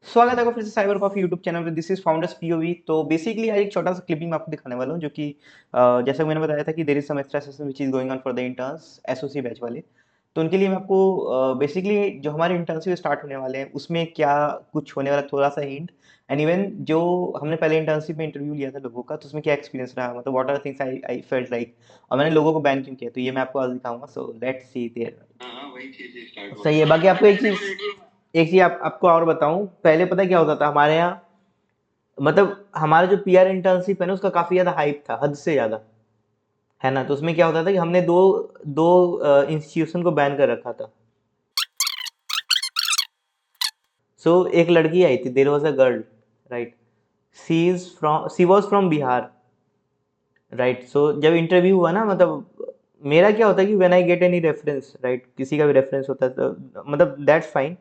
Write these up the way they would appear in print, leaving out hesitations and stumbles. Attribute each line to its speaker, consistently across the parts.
Speaker 1: स्वागत है आपका फिर से साइबर कॉफी यूट्यूब चैनल पे। This is founders POV. तो बेसिकली आज एक छोटा सा क्लिपिंग मैं आपको दिखाने वाला हूँ जो कि जैसा मैंने बताया था कि there is some extra session which is going on for the interns SOC batch वाले। तो उनके लिए मैं आपको बेसिकली जो हमारे इंटर्नशिप स्टार्ट होने वाले हैं उसमें क्या कुछ होने वाला थोड़ा सा हिंट, एंड इवन जो हमने पहले इंटर्नशिप में इंटरव्यू लिया था लोगों का तो उसमें क्या एक्सपीरियंस रहा, मतलब what are things I I felt like, और मैंने लोगों को बैन क्यों किया, तो ये मैं आपको आज दिखाऊंगा। So let's see there. हाँ वही चीज स्टार्ट हुआ। सही है। बाकी आपको एक चीज आपको और बताऊं, पहले पता है क्या होता था हमारे यहाँ, मतलब हमारा जो पीआर इंटर्नशिप है ना उसका काफी ज्यादा हाइप था, हद से ज्यादा, है ना। तो उसमें क्या होता था कि हमने दो दो इंस्टीट्यूशन को बैन कर रखा था। सो एक लड़की आई थी, there was a girl, right, she was from Bihar, right. So जब इंटरव्यू हुआ ना, मतलब मेरा क्या होता है कि when I get any reference, right, किसी का भी रेफरेंस होता है तो मतलब दैट्स फाइन,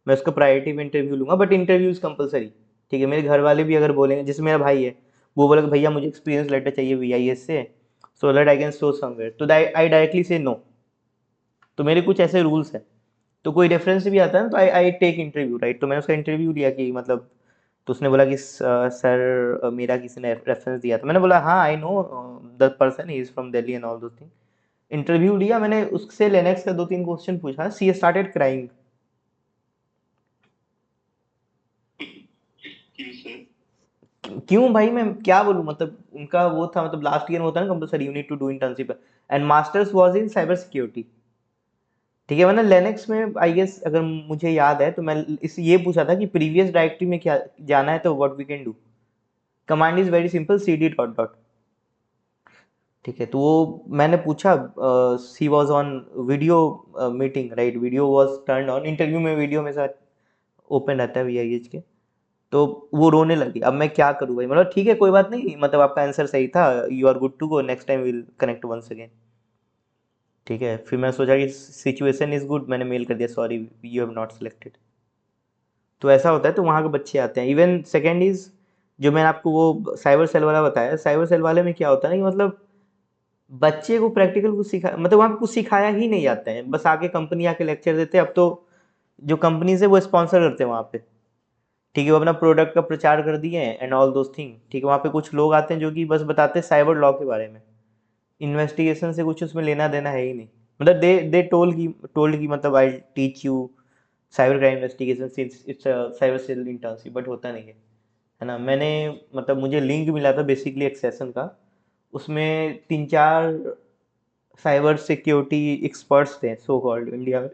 Speaker 1: मैं उसका प्रायोरिटी में इंटरव्यू लूंगा, बट इंटरव्यू इज कंपलसरी। ठीक है, मेरे घर वाले भी अगर बोलेंगे, जैसे मेरा भाई है, वो बोला कि भैया मुझे एक्सपीरियंस लेटर चाहिए वीआईएस से, so that I can store somewhere, तो आई डायरेक्टली से नो। तो मेरे कुछ ऐसे रूल्स हैं। तो कोई रेफरेंस भी आता है ना तो आई आई टेक इंटरव्यू, राइट। तो मैंने उसका इंटरव्यू लिया कि मतलब, तो उसने बोला कि सर मेरा किसी ने रेफरेंस दिया था। मैंने बोला हाँ I know the person he is from Delhi and all दो थिंग। इंटरव्यू लिया मैंने, उससे लेनेक्स का दो तीन क्वेश्चन पूछा, सी स्टार्टेड क्राइंग। क्यों भाई, मैं क्या बोलूं, मतलब उनका वो था, मतलब लास्ट ईयर में होता है ना compulsory you need to do internship, and masters was in cyber security. ठीक है, मैंने लिनक्स में आई गेस अगर मुझे याद है तो मैं इस ये पूछा था कि प्रीवियस डायरेक्टरी में क्या जाना है तो what we can do. Command is very simple, cd dot dot. ठीक है, तो वो मैंने पूछा, she was on video meeting, right, video was turn on, interview में वीडियो में साथ ओपन रहता है वीआईएच के। तो वो रोने लगी। अब मैं क्या करूँ भाई, मतलब ठीक है कोई बात नहीं, मतलब आपका आंसर सही था, you are good to go, next time will connect once again. ठीक है, फिर मैं सोचा कि सिचुएशन इज गुड, मैंने मेल कर दिया sorry you have not selected. तो ऐसा होता है, तो वहाँ के बच्चे आते हैं। इवन सेकेंड इज, जो मैंने आपको वो साइबर सेल वाला बताया, साइबर सेल वाले में क्या होता है ना कि मतलब बच्चे को प्रैक्टिकल कुछ सिखा, मतलब वहाँ पे कुछ सिखाया ही नहीं जाता है, बस आके कंपनी आके लेक्चर देते हैं। अब तो जो कंपनीज है वो स्पॉन्सर करते हैं वहाँ पे। ठीक है, वो अपना प्रोडक्ट का प्रचार कर दिए एंड ऑल दोस थिंग। ठीक है, वहाँ पे कुछ लोग आते हैं जो कि बस बताते हैं साइबर लॉ के बारे में, इन्वेस्टिगेशन से कुछ उसमें लेना देना है ही नहीं। मतलब दे टोल्ड की मतलब I teach you cyber crime investigation since it's a cyber cell internship, but होता नहीं है ना। मैंने, मतलब मुझे लिंक मिला था बेसिकली एक सेशन का, उसमें तीन चार साइबर सिक्योरिटी एक्सपर्ट्स थे सो कॉल्ड इंडिया में।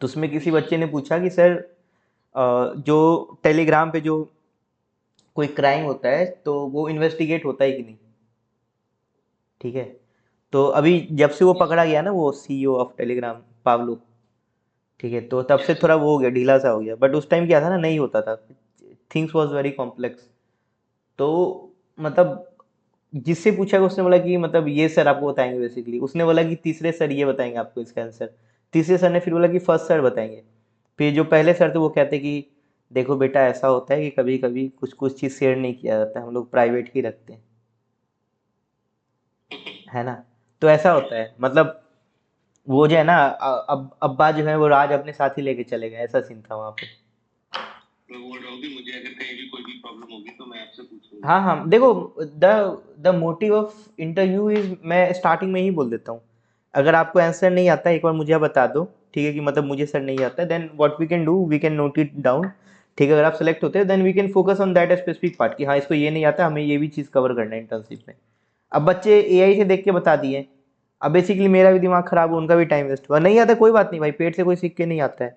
Speaker 1: तो उसमें किसी बच्चे ने पूछा कि सर जो टेलीग्राम पे जो कोई क्राइम होता है तो वो इन्वेस्टिगेट होता है कि नहीं। ठीक है, तो अभी जब से वो पकड़ा गया ना, वो सीईओ ऑफ टेलीग्राम पावलो, ठीक है, तो तब से थोड़ा वो हो गया, ढीला सा हो गया, बट उस टाइम क्या था ना, नहीं होता था, थिंग्स वाज वेरी कॉम्प्लेक्स। तो मतलब जिससे पूछा गया उसने बोला कि मतलब ये सर आपको बताएंगे, बेसिकली उसने बोला कि तीसरे सर ये बताएंगे आपको इसका आंसर। तीसरे सर ने फिर बोला कि फर्स्ट सर बताएंगे। फिर जो पहले सर थे वो कहते कि देखो बेटा ऐसा होता है कि कभी कभी कुछ कुछ चीज़ शेयर नहीं किया जाता है, हम लोग प्राइवेट ही रखते हैं, है ना। तो ऐसा होता है, मतलब वो जो है ना, अब अब्बा जो है वो राज अपने साथ ही लेके चले गए, ऐसा सीन था वहाँ पे। मैं बोल रहा हूँ कि मुझे अगर कहीं भी कोई भी प्रॉब्लम होगी तो मैं आपसे पूछूंगा। हाँ हाँ, देखो, the the motive of interview is, मैं स्टार्टिंग में ही बोल देता हूँ, अगर आपको आंसर नहीं आता एक बार मुझे बता दो। ठीक है, कि मतलब मुझे सर नहीं आता, then what we can do, we can note it down. ठीक है, अगर आप सेलेक्ट होते हैं then we can focus on that specific part, कि हाँ इसको ये नहीं आता, हमें ये भी चीज़ कवर करना है इंटर्नशिप में। अब बच्चे एआई से देख के बता दिए, अब बेसिकली मेरा भी दिमाग खराब हुआ, उनका भी टाइम वेस्ट हुआ। नहीं आता कोई बात नहीं भाई, पेट से कोई सीख के नहीं आता है।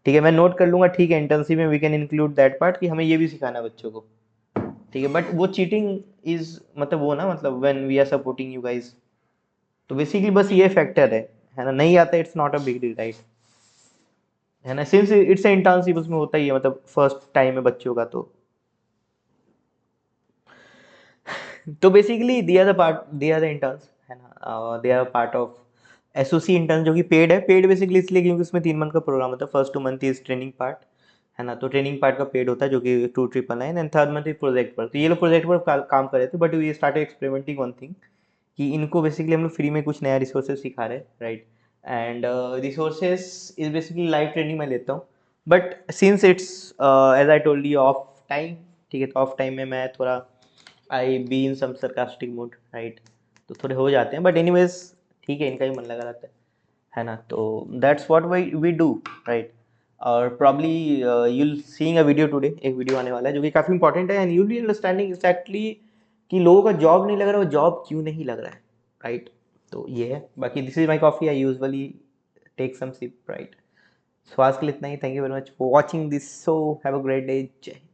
Speaker 1: ठीक है, मैं नोट कर लूंगा, ठीक है इंटर्नशिप में we can include that part कि हमें ये भी सिखाना है बच्चों को। ठीक है, बट वो चीटिंग इज, मतलब वो ना, मतलब when we are supporting you guys, तो बेसिकली बस ये फैक्टर है ना, नहीं आता it's not a big deal, right, है ना, सिंस इट्स इंटर्नशिप उसमें होता ही है, मतलब फर्स्ट टाइम है बच्चों का। तो basically they are the interns, है ना, they are part of SOC intern, जो कि पेड है। पेड बेसिकली इसलिए क्योंकि उसमें 3 मंथ का प्रोग्राम होता है, first 2 month is training part, है ना, तो ट्रेनिंग पार्ट का पेड होता है जो कि 2,999, and third month is project पर। तो ये लोग प्रोजेक्ट पर काम कर रहे थे, but we started experimenting one thing, कि इनको बेसिकली हम लोग फ्री में कुछ नया रिसोर्सेज सिखा रहे हैं, right. And resources is basically live training मैं लेता हूँ, but since it's as I told you off time, ठीक है, तो ऑफ टाइम में मैं थोड़ा I be in some sarcastic mood, right, तो थोड़े हो जाते हैं, बट एनीवेज ठीक है, इनका ही मन लगा रहता है ना, तो that's what we do, right. और probably you'll seeing a video today, एक वीडियो आने वाला है जो कि काफ़ी इंपॉर्टेंट है, and you'll be understanding exactly कि लोगों का जॉब नहीं लग रहा है, वो जॉब क्यों नहीं लग रहा है, राइट। तो ये है, बाकी this is my coffee, I usually take some sip, right. So आज के लिए इतना ही, thank you very much for watching this, so have a great day, जय हिंद।